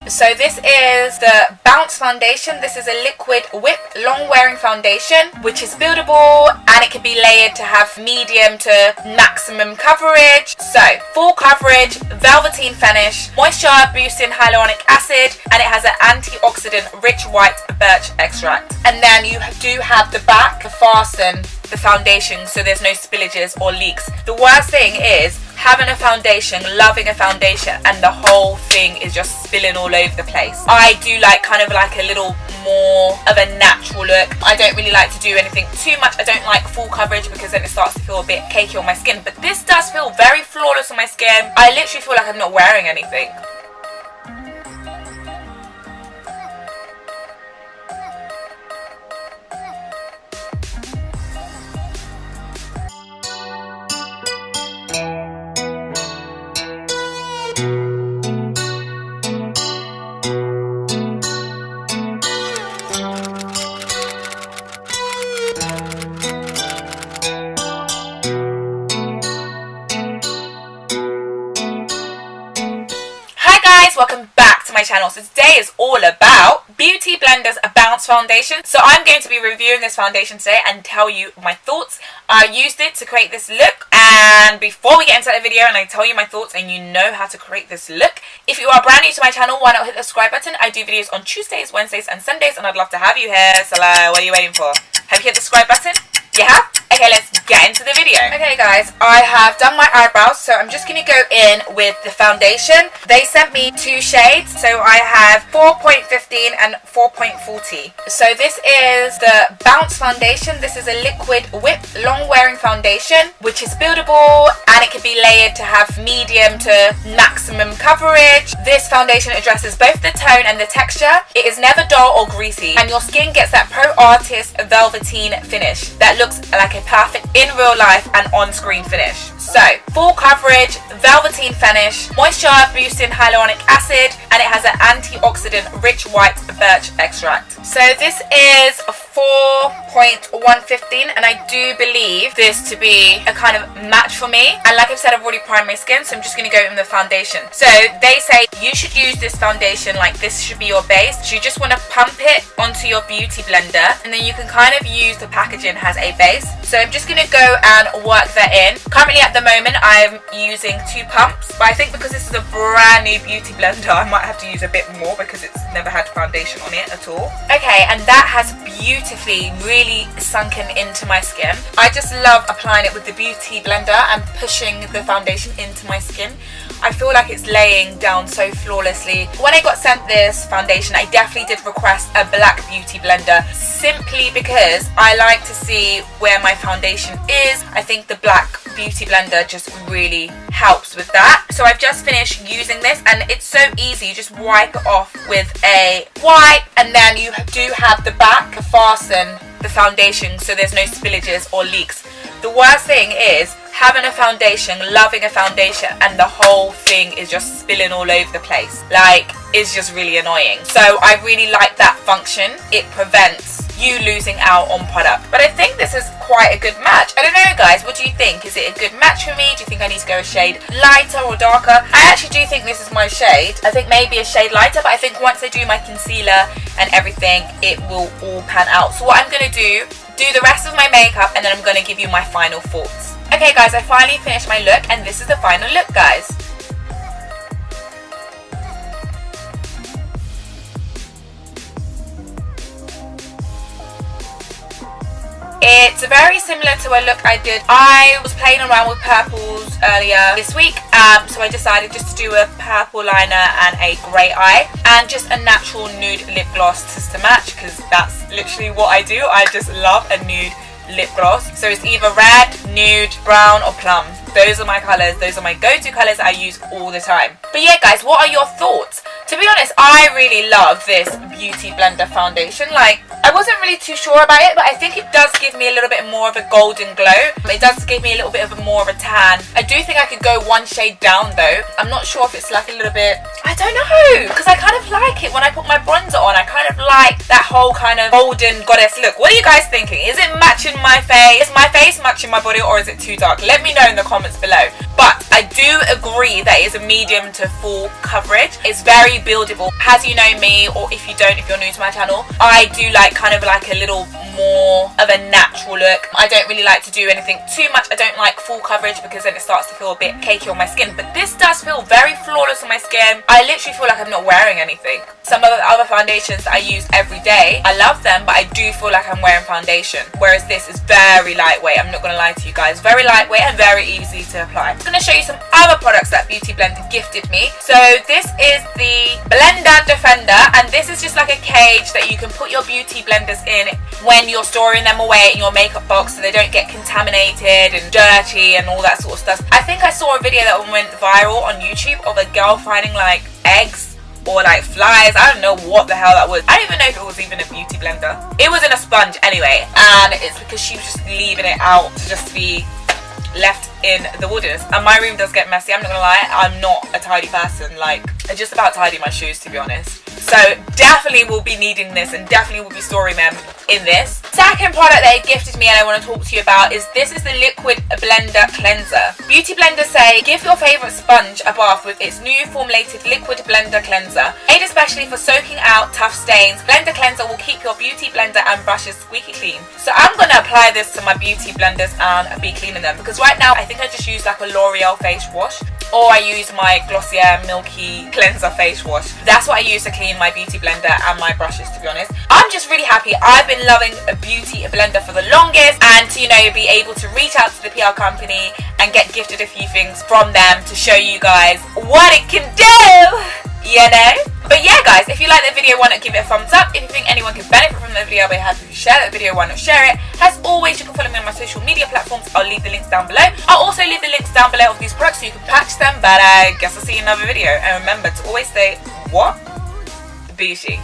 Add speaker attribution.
Speaker 1: So this is the Bounce foundation. This is a liquid whip long wearing foundation which is buildable and it can be layered to have medium to maximum coverage. So full coverage, velveteen finish, moisture boosting hyaluronic acid, and it has an antioxidant rich white birch extract. And then you do have the back to fasten the foundation so there's no spillages or leaks. The worst thing is having a foundation, loving a foundation, and the whole thing is just spilling all over the place. I do like kind of like a little more of a natural look. I don't really like to do anything too much. I don't like full coverage because then it starts to feel a bit cakey on my skin, but this does feel very flawless on my skin. I literally feel like I'm not wearing anything. Welcome back to my channel. So today is all about Beauty Blender's Bounce foundation. So I'm going to be reviewing this foundation today and tell you my thoughts. I used it to create this look, and before we get into the video and I tell you my thoughts and you know how to create this look, if you are brand new to my channel, why not hit the subscribe button? I do videos on Tuesdays, Wednesdays and Sundays, and I'd love to have you here. So what are you waiting for? Have you hit the subscribe button? You have? Okay, let's get into the video. Okay guys, I have done my eyebrows, so I'm just going to go in with the foundation. They sent me two shades, so I have 4.15 and 4.40. So this is the Bounce foundation. This is a liquid whip long wearing foundation which is buildable and it can be layered to have medium to maximum coverage. This foundation addresses both the tone and the texture. It is never dull or greasy, and your skin gets that pro artist velveteen finish that looks like a perfect in real life and on screen finish. So full coverage, velveteen finish, moisture boosting hyaluronic acid, and it has an antioxidant rich white birch extract. So this is 4.115 and I do believe this to be a kind of match for me. And like I've said, I've already primed my skin, so I'm just going to go in the foundation. So they say you should use this foundation like this should be your base. So you just want to pump it onto your beauty blender, and then you can kind of use the packaging as a base. So I'm just going to go and work that in. Currently at the moment I'm using 2 pumps, but I think because this is a brand new beauty blender I might have to use a bit more because it's never had foundation on it at all. Okay, and that has beautifully really sunken into my skin. I just love applying it with the beauty blender and pushing the foundation into my skin. I feel like it's laying down so flawlessly. When I got sent this foundation, I definitely did request a black beauty blender simply because I like to see where my foundation is. I think the black beauty blender just really helps with that. So I've just finished using this and it's so easy. You just wipe it off with a wipe, and then you do have the back to fasten the foundation so there's no spillages or leaks. The worst thing is having a foundation, loving a foundation, and the whole thing is just spilling all over the place. Like, it's just really annoying. So I really like that function. It prevents you losing out on product. But I think this is quite a good match. I don't know guys, what do you think? Is it a good match for me? Do you think I need to go a shade lighter or darker? I actually do think this is my shade. I think maybe a shade lighter, but I think once I do my concealer and everything, it will all pan out. So what I'm going to do the rest of my makeup, and then I'm going to give you my final thoughts. Okay guys, I finally finished my look and this is the final look guys. It's very similar to a look I did. I was playing around with purples earlier this week, so I decided just to do a purple liner and a grey eye and just a natural nude lip gloss just to match, because that's literally what I do. I just love a nude lip gloss. So it's either red, nude, brown or plum. Those are my colours. Those are my go-to colours I use all the time. But yeah guys, what are your thoughts? To be honest, I really love this Beauty Blender foundation. Like, I wasn't really too sure about it, but I think it does give me a little bit more of a golden glow. It does give me a little bit of more of a tan. I do think I could go one shade down though. I'm not sure if it's like a little bit, I don't know, because I kind of like it when I put my bronzer on. I kind of like that whole kind of golden goddess look. What are you guys thinking? Is it matching my face? Is my face matching my body, or is it too dark? Let me know in the comments below. But I do agree that it is a medium to full coverage. It's very buildable. As you know me, or if you don't, if you're new to my channel, I do like kind of like a little more of a natural look. I don't really like to do anything too much. I don't like full coverage because then it starts to feel a bit cakey on my skin, but this does feel very flawless on my skin. I literally feel like I'm not wearing anything. Some of the other foundations that I use every day, I love them, but I do feel like I'm wearing foundation, whereas this is very lightweight. I'm not gonna lie to you guys, very lightweight and very easy to apply. I'm gonna show you some other products that Beauty Blender gifted me. So this is the Blender Defender, and this is just like a cage that you can put your beauty blenders in when you're storing them away in your makeup box so they don't get contaminated and dirty and all that sort of stuff. I think I saw a video that went viral on YouTube of a girl finding like eggs or like flies. I don't know what the hell that was. I don't even know if it was even a beauty blender. It was in a sponge anyway, and it's because she was just leaving it out to just be left in the wilderness. And my room does get messy, I'm not gonna lie. I'm not a tidy person. Like, I just about tidy my shoes, to be honest. So definitely will be needing this and definitely will be storing them in this. Second product that it gifted me and I want to talk to you about is this is the Liquid Blender Cleanser. Beauty Blender say, give your favourite sponge a bath with its new formulated Liquid Blender Cleanser. Made especially for soaking out tough stains, Blender Cleanser will keep your beauty blender and brushes squeaky clean. So I'm going to apply this to my beauty blenders and be cleaning them, because right now I think I just use like a L'Oreal face wash, or I use my Glossier Milky Cleanser face wash. That's what I use to clean my beauty blender and my brushes, to be honest. I'm just really happy. I've been loving a beauty blender for the longest, and to, you know, be able to reach out to the PR company and get gifted a few things from them to show you guys what it can do, you know. But yeah guys, if you like the video, why not give it a thumbs up? If you think anyone can benefit from the video, I'll be happy if you share that video, why not share it? As always, you can follow me on my social media platforms. I'll leave the links down below. I'll also leave the links down below of these products so you can purchase them. But I guess I'll see you in another video. And remember to always say, what? Bouji.